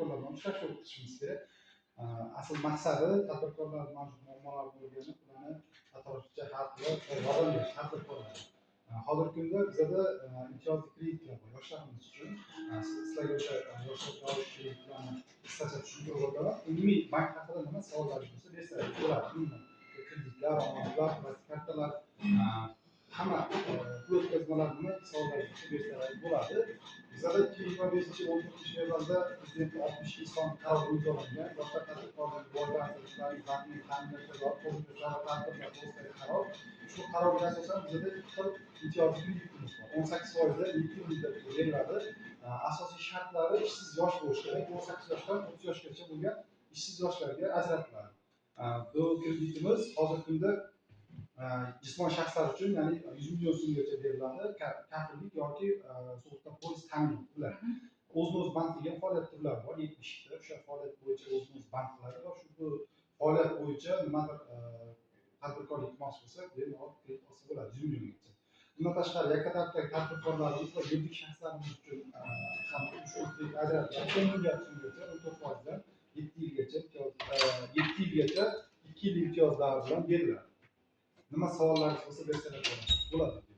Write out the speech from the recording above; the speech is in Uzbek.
tadbirkorlar bilan uchrashuv o'tkazishimiz kerak. Asl maqsadi tadbirkorlar mavjud muammolar bo'lgani ularni atroflicha hal qilib yordam berish tadbirkorlar. Hozirgi kunda bizada imtiyozli kreditlar bor yoshlarimiz uchun. Sizlarga o'sha yoshlar kreditlarni qisqacha tushuntirib o'taman. Umumiy bank haqida nima savollaringiz bo'lsa bersangiz bo'ladi. Kreditlar, omonatlar, plastik kartalar, hamma pul o'tkazmalar nima savollaringiz bersangiz bo'ladi. Bizada 2025-14 fevralda Prezident 60 son qarori imzolangan. Yoshlar tadbirkorlari rivojlantirishlarni ta'minlash tadbirlar to'g'risidagi qaror. Shu qarorga asosan bizada ikki xil imtiyozli kreditimiz bor. 18% 2 yil muddatga beriladi. Asosiy shartlari ishsiz yosh bo'lishi kerak. 18 yoshdan 30 yoshgacha bo'lgan ishsiz yoshlarga ajratiladi. Bu kreditimiz hozirgi kunda jismoniy shaxslar uchun ya'ni 100 million so'mgacha beriladi. Kafillik yoki sug'urta polis ta'minoti bilan. O'zimiz bank degan faoliyat turlari bor 70 ta. O'sha faoliyat bo'yicha o'zimiz bank qiladi va shu faoliyat bo'yicha nimadir tadbirkorlik qilmoqchi bo'lsa, bemalol kredit olsa bo'ladi 100 milliongacha. Bundan tashqari yakka tartibdagi tadbirkorlarimiz va yuridik shaxslarimiz uchun ham shu ajratiladi. 10 milliard so'mgacha 14% dan 7 yilgacha 2 yil imtiyoz davri bilan beriladi. Nima savollaringiz bo'lsa bersangiz bo'ladi.